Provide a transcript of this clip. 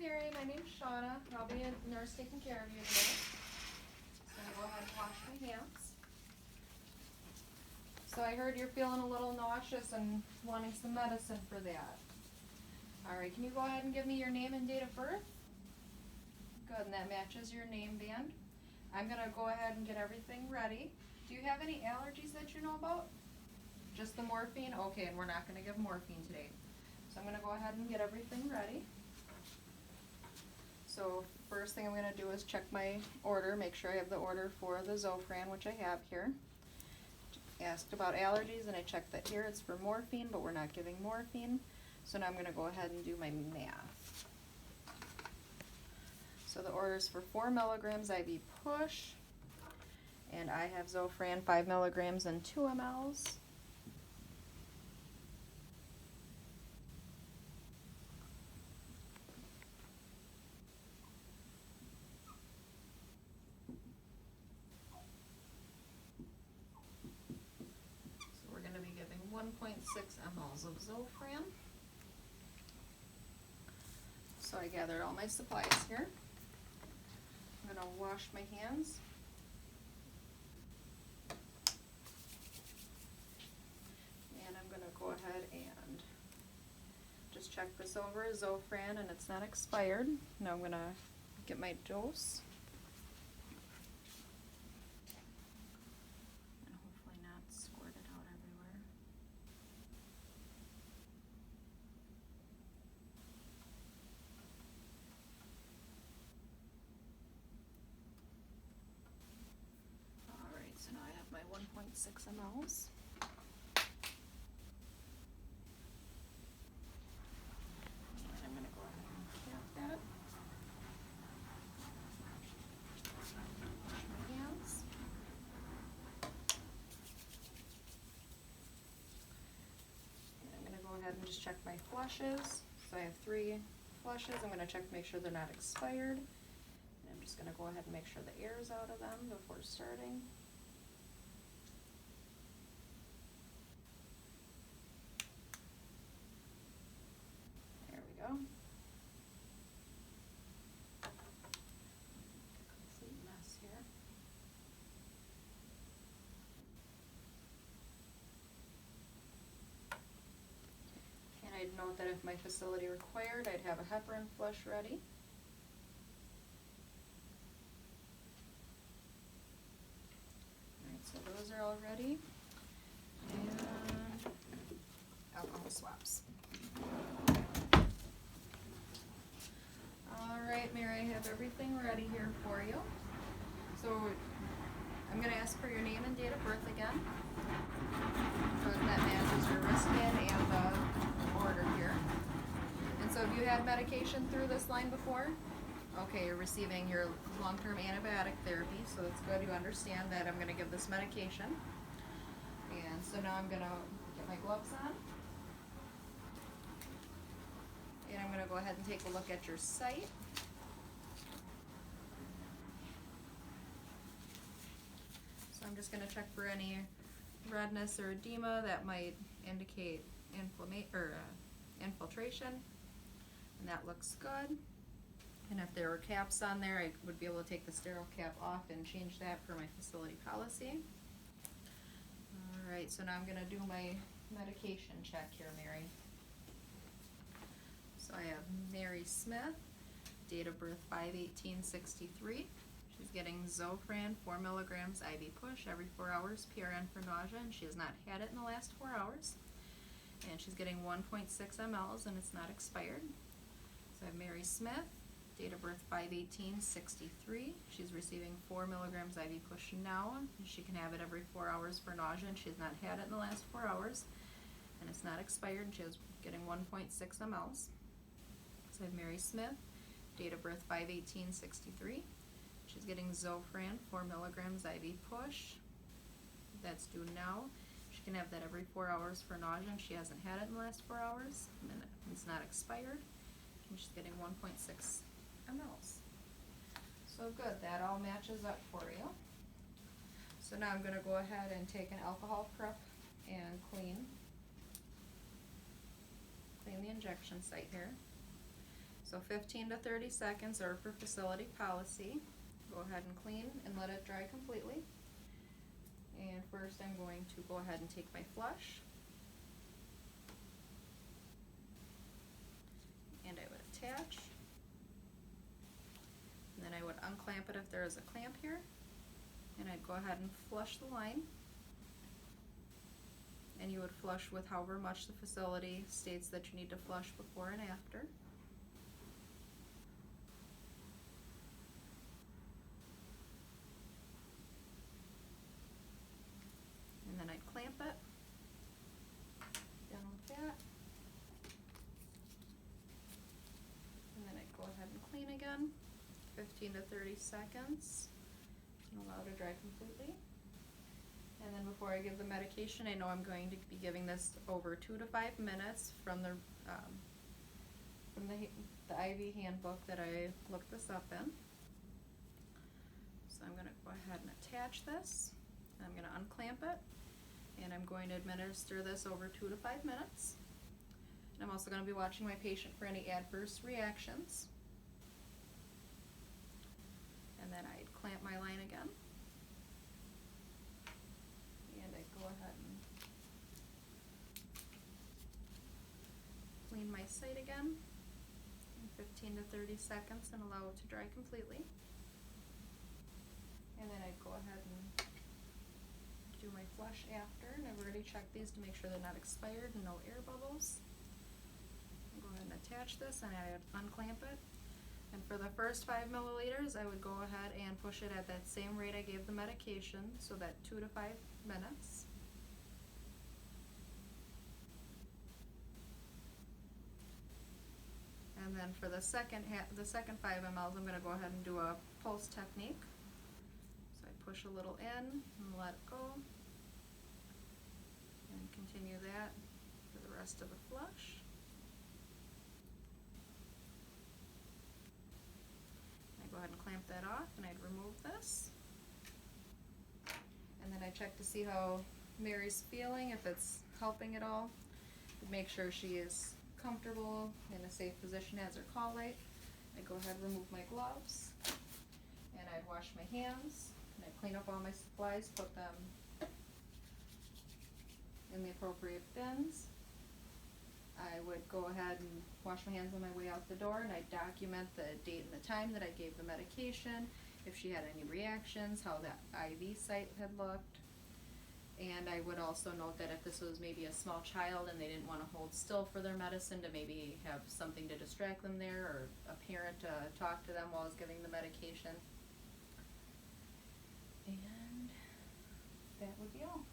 Mary, my name's Shauna. I'll be a nurse taking care of you today. So I'm gonna go ahead and wash my hands. So I heard you're feeling a little nauseous and wanting some medicine for that. Alright, can you go ahead and give me your name and date of birth? Good, and that matches your name band. I'm gonna go ahead and get everything ready. Do you have any allergies that you know about? Just the morphine? Okay, and we're not gonna give morphine today. So I'm gonna go ahead and get everything ready. So first thing I'm gonna do is check my order, make sure I have the order for the Zofran, which I have here. Asked about allergies and I checked that here it's for morphine, but we're not giving morphine. So now I'm gonna go ahead and do my math. So the order is for 4 milligrams IV push, and I have Zofran 5 milligrams and 2 mLs. So we're gonna be giving 1.6 mLs of Zofran. So I gathered all my supplies here. I'm gonna wash my hands. And I'm gonna go ahead and just check this over, Zofran, and it's not expired. Now I'm gonna get my dose. And hopefully not squirt it out everywhere. Alright, so now I have my 1.6 mLs. And I'm gonna go ahead and cap that. Wash my hands. And I'm gonna go ahead and just check my flushes. So I have 3 flushes. I'm gonna check to make sure they're not expired. And I'm just gonna go ahead and make sure the air is out of them before starting. There we go. Complete mess here. And I'd note that if my facility required, I'd have a heparin flush ready. Alright, so those are all ready. And alcohol swabs. Alright, Mary, I have everything ready here for you. So I'm going to ask for your name and date of birth again. So that matches your wristband and the order here. And so have you had medication through this line before? Okay, you're receiving your long-term antibiotic therapy, so it's good you understand that I'm going to give this medication. And so now I'm going to get my gloves on. And I'm going to go ahead and take a look at your site. So I'm just going to check for any redness or edema that might indicate infiltration. And that looks good. And if there were caps on there, I would be able to take the sterile cap off and change that for my facility policy. Alright, so now I'm going to do my medication check here, Mary. So I have Mary Smith, date of birth 5/18/63. She's getting Zofran 4 milligrams IV push every 4 hours, PRN for nausea, and she has not had it in the last 4 hours. And she's getting 1.6 mLs, and it's not expired. So I have Mary Smith, date of birth 5/18/63. She's receiving 4 milligrams IV push now, and she can have it every 4 hours for nausea, and she has not had it in the last 4 hours. And it's not expired, and she's getting 1.6 mLs. So I have Mary Smith, date of birth 5/18/63. She's getting Zofran 4 milligrams IV push. That's due now. She can have that every 4 hours for nausea, and she hasn't had it in the last 4 hours. And it's not expired. And she's getting 1.6 mLs. So good, that all matches up for you. So now I'm going to go ahead and take an alcohol prep and clean the injection site here. So 15 to 30 seconds or for facility policy. Go ahead and clean and let it dry completely. And first I'm going to go ahead and take my flush. And I would attach. And then I would unclamp it if there is a clamp here. And I'd go ahead and flush the line. And you would flush with however much the facility states that you need to flush before and after. And then I'd clamp it. Down with that. And then I'd go ahead and clean again. 15 to 30 seconds. And allow it to dry completely. And then before I give the medication, I know I'm going to be giving this over 2 to 5 minutes from the IV handbook that I looked this up in. So I'm going to go ahead and attach this. I'm going to unclamp it, and I'm going to administer this over 2 to 5 minutes. And I'm also going to be watching my patient for any adverse reactions. And then I'd clamp my line again. And I'd go ahead and clean my site again in 15 to 30 seconds and allow it to dry completely. And then I'd go ahead and do my flush after, and I've already checked these to make sure they're not expired and no air bubbles. I'll go ahead and attach this, and I'd unclamp it. And for the first 5 milliliters, I would go ahead and push it at that same rate I gave the medication, so that 2 to 5 minutes. And then for the second 5 mLs, I'm going to go ahead and do a pulse technique. So I push a little in and let it go. And continue that for the rest of the flush. I go ahead and clamp that off, and I'd remove this. And then I check to see how Mary's feeling, if it's helping at all. I'd make sure she is comfortable in a safe position as her call light. I'd go ahead and remove my gloves, and I'd wash my hands, and I'd clean up all my supplies, put them in the appropriate bins. I would go ahead and wash my hands on my way out the door, and I'd document the date and the time that I gave the medication, if she had any reactions, how that IV site had looked. And I would also note that if this was maybe a small child and they didn't want to hold still for their medicine, to maybe have something to distract them there, or a parent to talk to them while I was giving the medication. And that would be all.